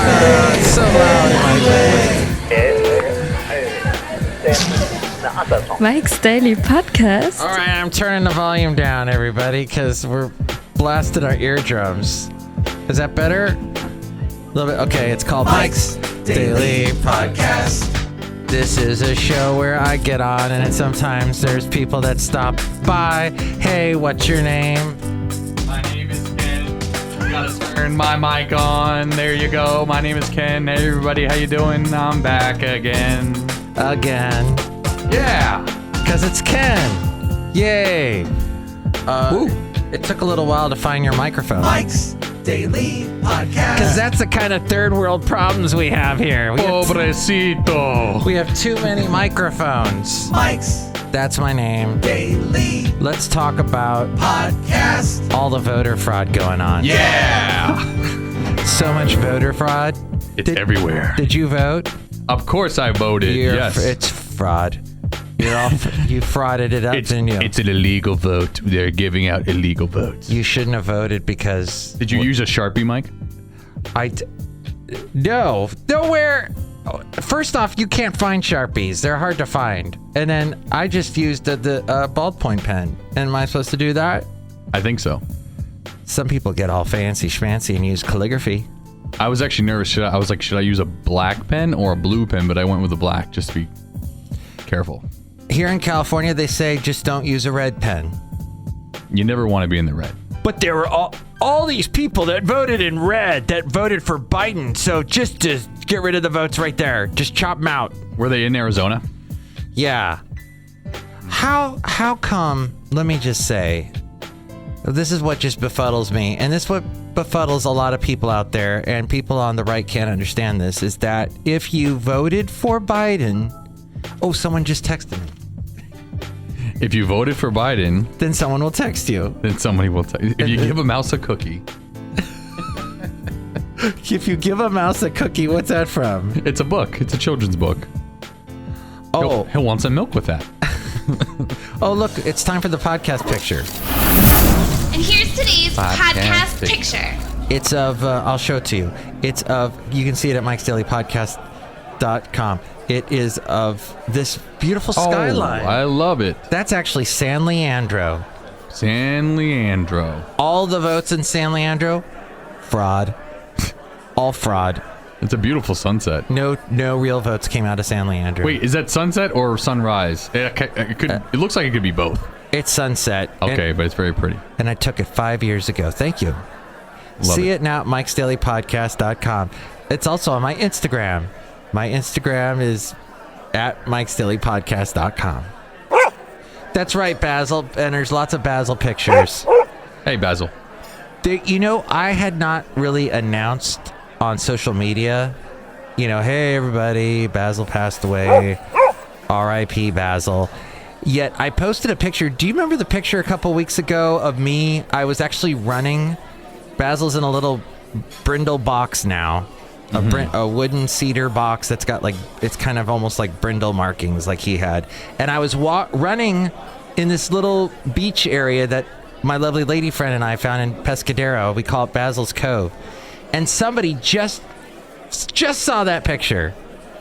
It's so loud in my face. Mike's Daily Podcast. All right, I'm turning the volume down, everybody, because we're blasting our eardrums. Is that better? A little bit. Okay, it's called Mike's Daily Podcast. This is a show where I get on, and sometimes there's people that stop by. Hey, what's your name? My name is Ken. Gotta turn my mic on. There you go. My name is Ken. Hey, everybody, how you doing? I'm back again. Again. Yeah. Because it's Ken. Yay. It took a little while to find your microphone. Mike's Daily Podcast. Because that's the kind of third world problems we have here. Pobrecito. We have too many microphones. Mike's That's my name. Daily Let's talk about Podcast. all the voter fraud going on. Yeah. So much voter fraud. It's everywhere. Did you vote? Of course I voted. Yes. It's fraud. You frauded it up, didn't you? It's an illegal vote. They're giving out illegal votes. You shouldn't have voted because... Did you use a Sharpie, Mike? No. Nowhere. First off, you can't find Sharpies. They're hard to find. And then I just used the ballpoint pen. And am I supposed to do that? I think so. Some people get all fancy schmancy and use calligraphy. I was actually nervous. Should I use a black pen or a blue pen? But I went with the black just to be careful. Here in California, they say just don't use a red pen. You never want to be in the red. But there were all these people that voted in red, that voted for Biden. So just to get rid of the votes right there. Just chop them out. Were they in Arizona? Yeah. How come, let me just say, this is what just befuddles me, and this is what befuddles a lot of people out there, and people on the right can't understand this, is that if you voted for Biden... Oh, someone just texted me. If you voted for Biden, then someone will text you. Then somebody will text. If you give a mouse a cookie. If you give a mouse a cookie, what's that from? It's a book. It's a children's book. Oh. He'll want some milk with that. Oh, look, it's time for the podcast picture. And here's today's podcast picture. It's of, I'll show it to you. It's of, you can see it at mikesdailypodcast.com. It is of this beautiful skyline. Oh, I love it. That's actually San Leandro. San Leandro. All the votes in San Leandro, fraud. All fraud. It's a beautiful sunset. No real votes came out of San Leandro. Wait, is that sunset or sunrise? It looks like it could be both. It's sunset. Okay, but it's very pretty. And I took it 5 years ago. Thank you. See it now at mikesdailypodcast.com. It's also on my Instagram. My Instagram is at mikesdailypodcast.com. That's right, Basil. And there's lots of Basil pictures. Hey, Basil. I had not really announced on social media, hey, everybody, Basil passed away. R.I.P. Basil. Yet I posted a picture. Do you remember the picture a couple weeks ago of me? I was actually running. Basil's in a little brindle box now. A wooden cedar box that's got it's kind of almost like brindle markings like he had. And I was running in this little beach area that my lovely lady friend and I found in Pescadero. We call it Basil's Cove. And somebody just saw that picture.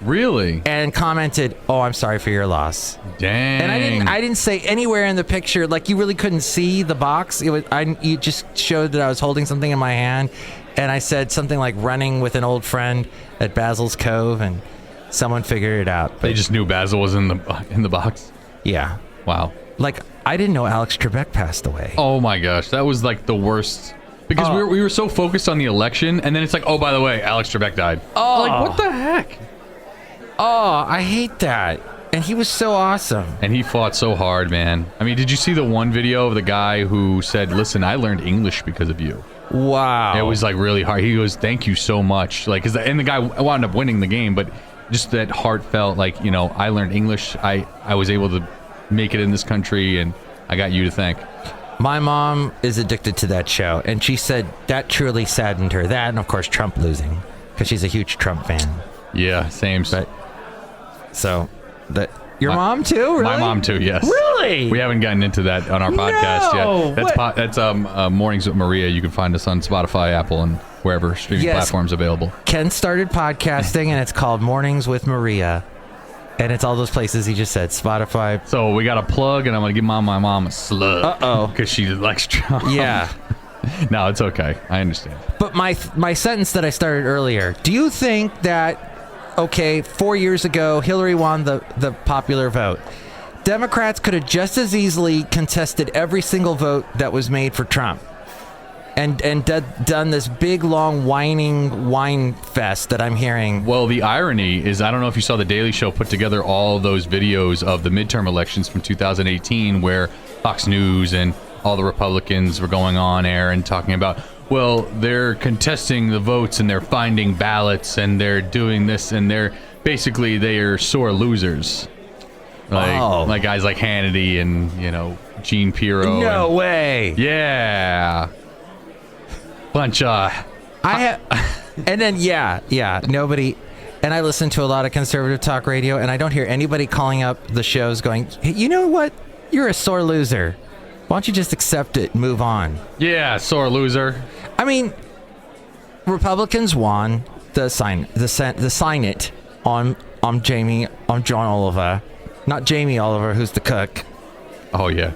Really? And commented, "Oh, I'm sorry for your loss." Dang. And I didn't say anywhere in the picture, like you really couldn't see the box. You just showed that I was holding something in my hand. And I said something like running with an old friend at Basil's Cove, and someone figured it out. But they just knew Basil was in the box? Yeah. Wow. Like, I didn't know Alex Trebek passed away. Oh my gosh, that was like the worst. Because we were so focused on the election, and then it's like, oh, by the way, Alex Trebek died. Oh. Like, what the heck? Oh, I hate that. And he was so awesome. And he fought so hard, man. I mean, did you see the one video of the guy who said, "Listen, I learned English because of you"? Wow. It was like really hard. He goes, "Thank you so much." Like, and the guy wound up winning the game, but just that heartfelt, like, I learned English. I was able to make it in this country, and I got you to thank. My mom is addicted to that show, and she said that truly saddened her. That, and of course, Trump losing, because she's a huge Trump fan. Yeah, same. But, your mom too? Really? My mom too, yes. Really? We haven't gotten into that on our podcast yet. That's Mornings with Maria. You can find us on Spotify, Apple, and wherever streaming platforms available. Ken started podcasting, and it's called Mornings with Maria. And it's all those places he just said, Spotify. So we got a plug, and I'm going to give my mom a slug. Uh-oh. Because she likes Trump. Yeah. No, it's okay. I understand. But my sentence that I started earlier, do you think that, okay, 4 years ago, Hillary won the popular vote. Democrats could have just as easily contested every single vote that was made for Trump. And done this big, long, whining wine fest that I'm hearing. Well, the irony is, I don't know if you saw the Daily Show put together all those videos of the midterm elections from 2018 where Fox News and all the Republicans were going on air and talking about, well, they're contesting the votes and they're finding ballots and they're doing this and they're sore losers. Like guys like Hannity and, Gene Pirro. No way. Yeah. Bunch of... And then, nobody... And I listen to a lot of conservative talk radio, and I don't hear anybody calling up the shows going, hey, you know what? You're a sore loser. Why don't you just accept it and move on? Yeah, sore loser. I mean, Republicans won the sign it on John Oliver. Not Jamie Oliver, who's the cook. Oh, yeah.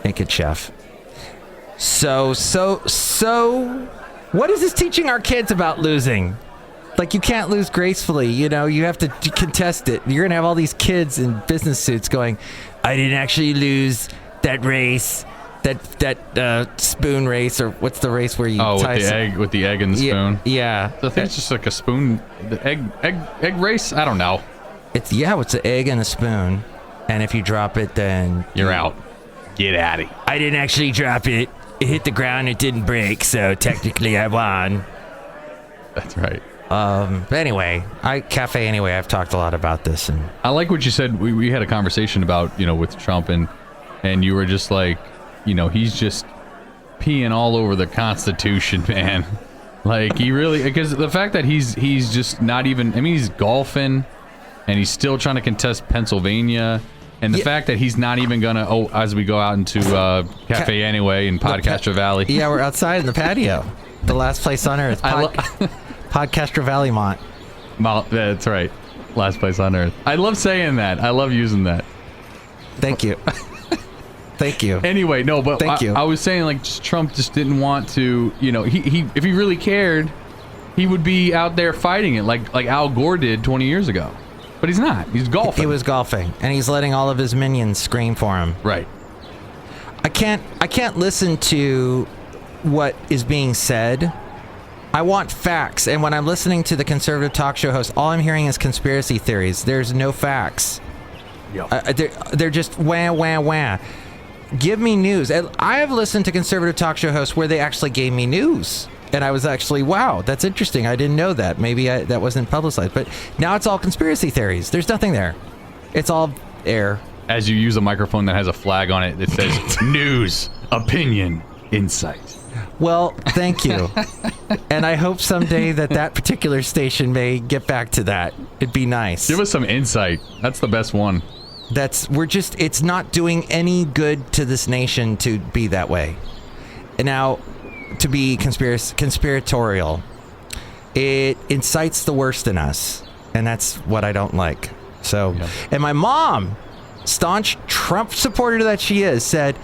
Naked chef. So, what is this teaching our kids about losing? Like, you can't lose gracefully, you have to contest it. You're going to have all these kids in business suits going, I didn't actually lose that race, that spoon race, or what's the race where you tie with the egg and the spoon? Yeah. So I think it's just like a spoon, the egg race? I don't know. It's an egg and a spoon, and if you drop it, then... You're out. Get out of here. I didn't actually drop it. It hit the ground, it didn't break, so technically I won. That's right. But anyway, Cafe Anyway, I've talked a lot about this. And I like what you said. We had a conversation about, with Trump, and you were just like, he's just peeing all over the Constitution, man. Like, he really, because the fact that he's just not even, he's golfing, and he's still trying to contest Pennsylvania. And the fact that he's not even going to, as we go out into Cafe Anyway in Podcaster Valley. Yeah, we're outside in the patio. The last place on earth. Podcaster Valley Mont. That's right. Last place on earth. I love saying that. I love using that. Thank you. Thank you. Anyway, no, but Thank you. I was saying, like, Trump just didn't want to, he if he really cared, he would be out there fighting it like Al Gore did 20 years ago. But he's not. He's golfing. He was golfing, and he's letting all of his minions scream for him. Right. I can't listen to what is being said. I want facts, and when I'm listening to the conservative talk show host, all I'm hearing is conspiracy theories. There's no facts. Yep. They're just wah, wah, wah. Give me news. And I have listened to conservative talk show hosts where they actually gave me news. And I was actually, wow, that's interesting. I didn't know that. Maybe that wasn't publicized. But now it's all conspiracy theories. There's nothing there. It's all air. As you use a microphone that has a flag on it that says news, opinion, insight. Well, thank you. And I hope someday that particular station may get back to that. It'd be nice. Give us some insight. That's the best one. It's not doing any good to this nation to be that way. And now, to be conspiratorial, it incites the worst in us, and that's what I don't like. So, And my mom, staunch Trump supporter that she is, said,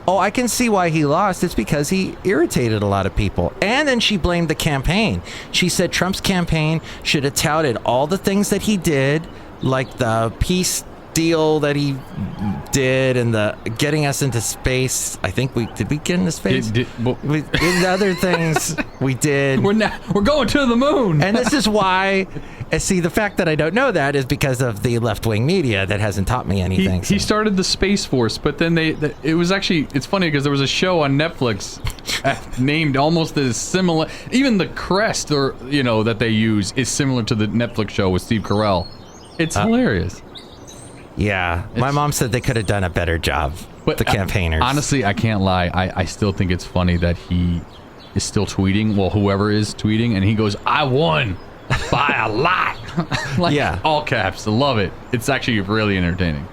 oh, I can see why he lost. It's because he irritated a lot of people. And then she blamed the campaign. She said Trump's campaign should have touted all the things that he did, like the peace deal that he did and the getting us into space. I think did we get into space? In other things we did. We're going to the moon. And this is why. See, the fact that I don't know that is because of the left-wing media that hasn't taught me anything. He started the Space Force, but then it was actually, it's funny because there was a show on Netflix named almost as similar. Even the crest that they use is similar to the Netflix show with Steve Carell. It's hilarious. Yeah, my mom said they could have done a better job, but the campaigners. Honestly, I can't lie. I still think it's funny that he is still tweeting. Well, whoever is tweeting, and he goes, "I won by a lot." All caps. I love it. It's actually really entertaining.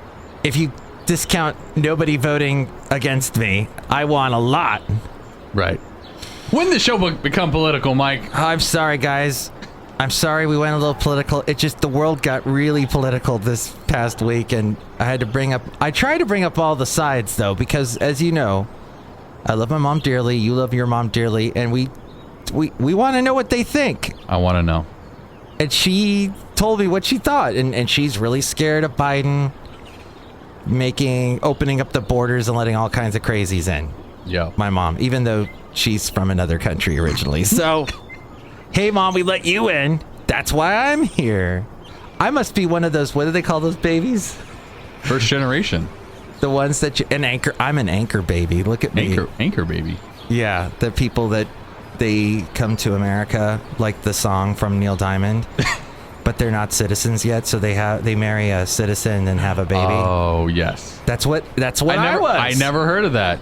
If you discount nobody voting against me, I won a lot. Right. When the show become political, Mike? I'm sorry, guys. I'm sorry we went a little political. It just, the world got really political this past week, and I tried to bring up all the sides, though, because, as you know, I love my mom dearly, you love your mom dearly, and we want to know what they think. I want to know. And she told me what she thought, and she's really scared of Biden opening up the borders and letting all kinds of crazies in. Yeah. My mom, even though she's from another country originally. So, hey, Mom, we let you in. That's why I'm here. I must be one of those, what do they call those babies? First generation. The ones that I'm an anchor baby. Look at me. Anchor baby. Yeah, the people that they come to America, like the song from Neil Diamond, but they're not citizens yet, so they marry a citizen and have a baby. Oh, yes. That's what I was. I never heard of that.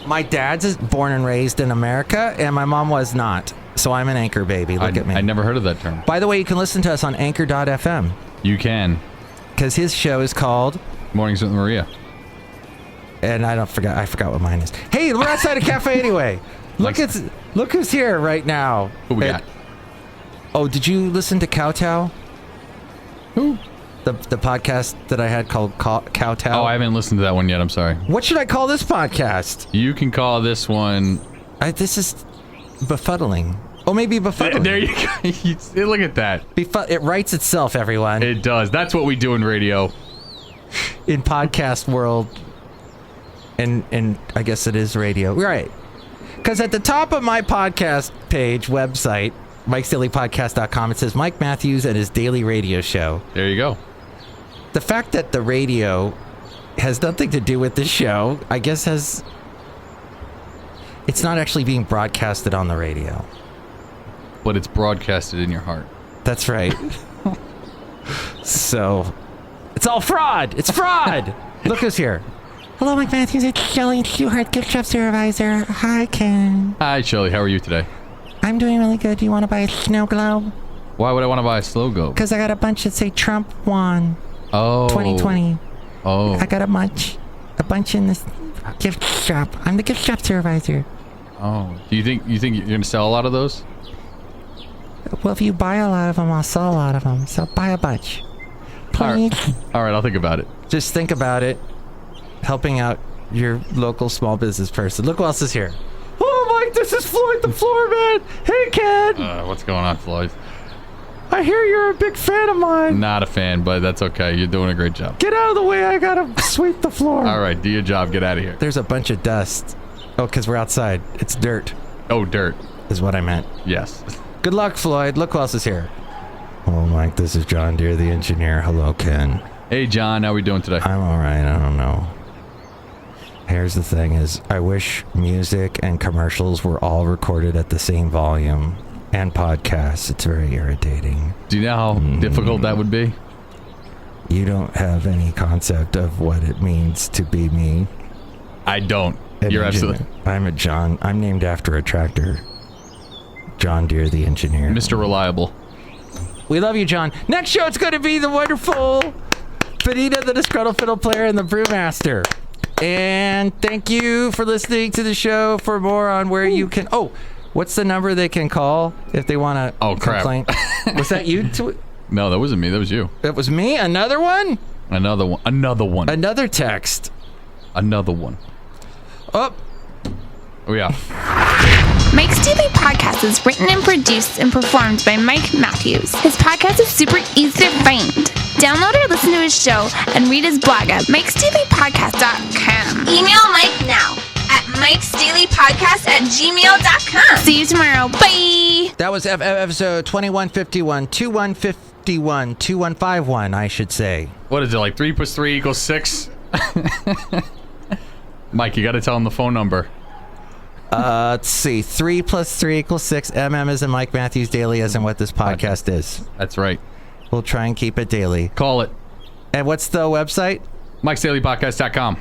My dad's born and raised in America, and my mom was not. So I'm an anchor baby. Look at me. I never heard of that term. By the way, you can listen to us on anchor.fm. You can. Because his show is called Mornings with Maria. And I forgot what mine is. Hey, we're outside a cafe anyway. Look who's here right now. Who we got? Oh, did you listen to Kowtow? Who? The podcast that I had called Kowtow. Oh, I haven't listened to that one yet. I'm sorry. What should I call this podcast? You can call this one... This is befuddling. Oh, maybe befuddling. There you go. Look at that. It writes itself, everyone. It does. That's what we do in radio. In podcast world. And I guess it is radio. Right. Because at the top of my podcast page, website, MikeSdaily.podcast.com, it says Mike Matthews and his daily radio show. There you go. The fact that the radio has nothing to do with the show, I guess it's not actually being broadcasted on the radio. But it's broadcasted in your heart. That's right. So, it's all fraud. It's fraud. Look who's here. Hello, Mike Matthews. It's Chely Shoehart, gift shop supervisor. Hi, Ken. Hi, Chely. How are you today? I'm doing really good. Do you want to buy a snow globe? Why would I want to buy a slow globe? Because I got a bunch that say Trump won. Oh. 2020. Oh. I got a bunch in this gift shop. I'm the gift shop supervisor. Oh. Do you think you're going to sell a lot of those? Well, if you buy a lot of them, I'll sell a lot of them. So buy a bunch. Please. All right, I'll think about it. Just think about it. Helping out your local small business person. Look who else is here. Oh, Mike, this is Floyd the Floorman. Hey, Ken. What's going on, Floyd? I hear you're a big fan of mine. Not a fan, but that's okay. You're doing a great job. Get out of the way. I gotta sweep the floor. All right, do your job. Get out of here. There's a bunch of dust. Oh, because we're outside. It's dirt. Oh, dirt. Is what I meant. Yes. Good luck, Floyd. Look who else is here. Hello, Mike. This is John Deere, the engineer. Hello, Ken. Hey, John. How are we doing today? I'm all right. I don't know. Here's the thing is, I wish music and commercials were all recorded at the same volume. And podcasts. It's very irritating. Do you know how difficult that would be? You don't have any concept of what it means to be me. I don't. You're absolutely... I'm named after a tractor. John Deere, the engineer. Mr. Reliable. We love you, John. Next show, it's going to be the wonderful Benita, the Disgruntled Fiddle Player, and the Brewmaster. And thank you for listening to the show. For more on where you can... Oh, what's the number they can call if they want to complain? Was that you? No, that wasn't me. That was you. That was me? Another one? Another one. Another one. Another text. Another one. Oh. Oh, yeah. Mike's Daily Podcast is written and produced and performed by Mike Matthews. His podcast is super easy to find. Download or listen to his show and read his blog at mikesdailypodcast.com. Email Mike now at mikesdailypodcast@gmail.com. See you tomorrow. Bye. That was episode 2151, 2151, I should say. What is it, like 3 + 3 = 6? Mike, you got to tell him the phone number. Let's see. 3 + 3 = 6. MM is in Mike Matthews Daily, as in what this podcast is. That's right. We'll try and keep it daily. Call it. And what's the website? mikesdailypodcast.com.